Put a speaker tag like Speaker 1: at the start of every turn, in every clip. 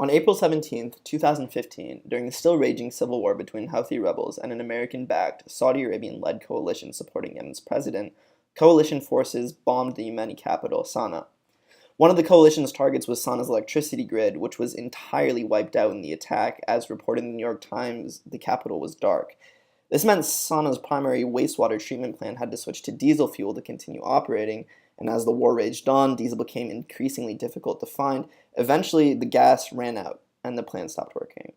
Speaker 1: On April 17th, 2015, during the still raging civil war between Houthi rebels and an American-backed, Saudi Arabian-led coalition supporting Yemen's president, coalition forces bombed the Yemeni capital, Sana'a. One of the coalition's targets was Sana'a's electricity grid, which was entirely wiped out in the attack. As reported in the New York Times, the capital was dark. This meant Sana'a's primary wastewater treatment plant had to switch to diesel fuel to continue operating, and as the war raged on, diesel became increasingly difficult to find. Eventually, the gas ran out, and the plant stopped working.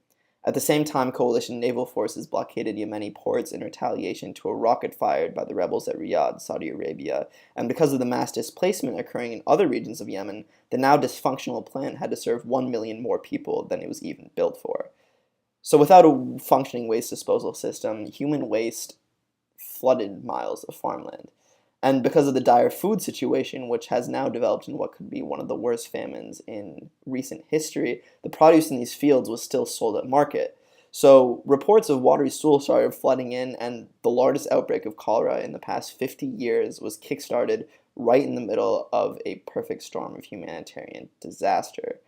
Speaker 1: At the same time, coalition naval forces blockaded Yemeni ports in retaliation to a rocket fired by the rebels at Riyadh, Saudi Arabia, and because of the mass displacement occurring in other regions of Yemen, the now dysfunctional plant had to serve 1 million more people than it was even built for. So without a functioning waste disposal system, human waste flooded miles of farmland. And because of the dire food situation, which has now developed in what could be one of the worst famines in recent history, the produce in these fields was still sold at market. So reports of watery stool started flooding in, and the largest outbreak of cholera in the past 50 years was kickstarted right in the middle of a perfect storm of humanitarian disaster.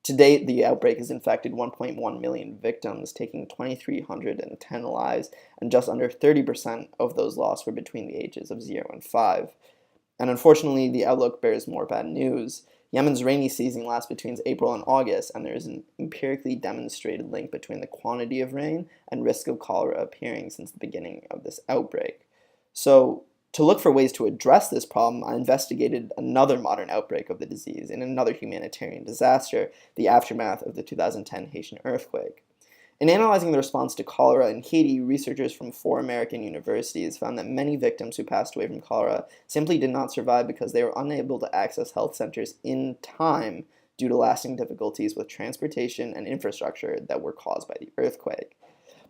Speaker 1: To date, the outbreak has infected 1.1 million victims, taking 2,310 lives, and just under 30% of those lost were between the ages of 0 and 5. And unfortunately, the outlook bears more bad news. Yemen's rainy season lasts between April and August, and there is an empirically demonstrated link between the quantity of rain and risk of cholera appearing since the beginning of this outbreak. So, to look for ways to address this problem, I investigated another modern outbreak of the disease in another humanitarian disaster, the aftermath of the 2010 Haitian earthquake. In analyzing the response to cholera in Haiti, researchers from 4 American universities found that many victims who passed away from cholera simply did not survive because they were unable to access health centers in time due to lasting difficulties with transportation and infrastructure that were caused by the earthquake.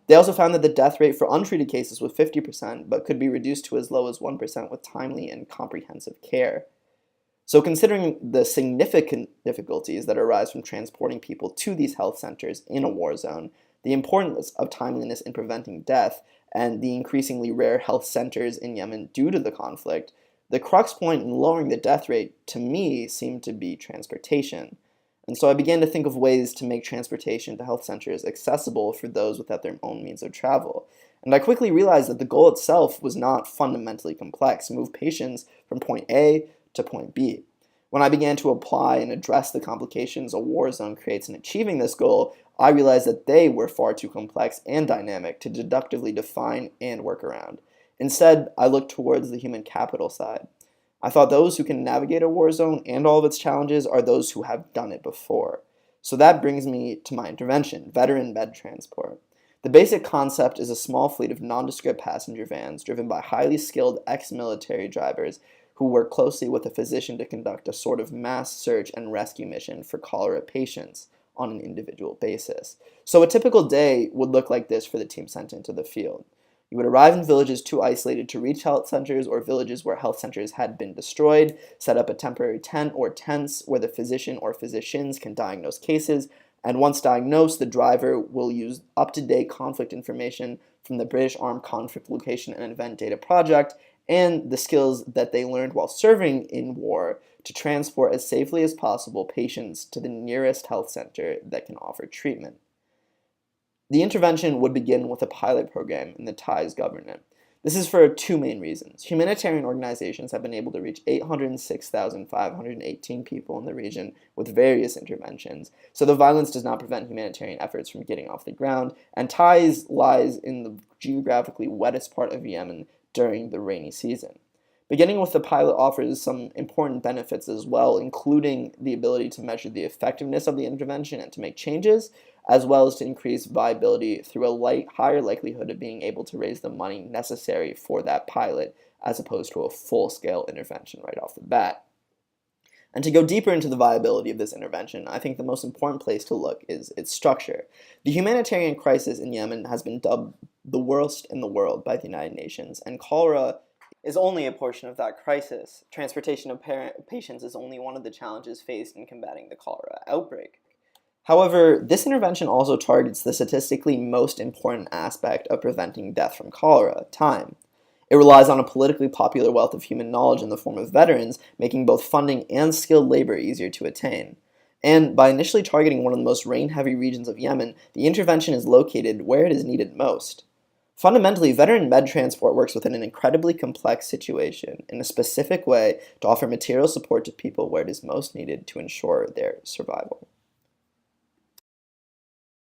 Speaker 1: They also found that the death rate for untreated cases was 50%, but could be reduced to as low as 1% with timely and comprehensive care. So considering the significant difficulties that arise from transporting people to these health centers in a war zone, the importance of timeliness in preventing death, and the increasingly rare health centers in Yemen due to the conflict, the crux point in lowering the death rate, to me, seemed to be transportation. And so I began to think of ways to make transportation to health centers accessible for those without their own means of travel. And I quickly realized that the goal itself was not fundamentally complex: move patients from point A to point B. When I began to apply and address the complications a war zone creates in achieving this goal, I realized that they were far too complex and dynamic to deductively define and work around. Instead, I looked towards the human capital side. I thought those who can navigate a war zone and all of its challenges are those who have done it before. So that brings me to my intervention, veteran med transport. The basic concept is a small fleet of nondescript passenger vans driven by highly skilled ex-military drivers who work closely with a physician to conduct a sort of mass search and rescue mission for cholera patients on an individual basis. So a typical day would look like this for the team sent into the field. You would arrive in villages too isolated to reach health centers or villages where health centers had been destroyed, set up a temporary tent or tents where the physician or physicians can diagnose cases, and once diagnosed, the driver will use up-to-date conflict information from the British Armed Conflict Location and Event Data Project and the skills that they learned while serving in war to transport as safely as possible patients to the nearest health center that can offer treatment. The intervention would begin with a pilot program in the Thai's government. This is for 2 main reasons. Humanitarian organizations have been able to reach 806,518 people in the region with various interventions, so the violence does not prevent humanitarian efforts from getting off the ground, and Thai's lies in the geographically wettest part of Yemen during the rainy season. Beginning with the pilot offers some important benefits as well, including the ability to measure the effectiveness of the intervention and to make changes, as well as to increase viability through a higher likelihood of being able to raise the money necessary for that pilot, as opposed to a full-scale intervention right off the bat. And to go deeper into the viability of this intervention, I think the most important place to look is its structure. The humanitarian crisis in Yemen has been dubbed the worst in the world by the United Nations, and cholera is only a portion of that crisis. Transportation of patients is only one of the challenges faced in combating the cholera outbreak. However, this intervention also targets the statistically most important aspect of preventing death from cholera: time. It relies on a politically popular wealth of human knowledge in the form of veterans, making both funding and skilled labor easier to attain. And by initially targeting one of the most rain-heavy regions of Yemen, the intervention is located where it is needed most. Fundamentally, veteran med transport works within an incredibly complex situation in a specific way to offer material support to people where it is most needed to ensure their survival.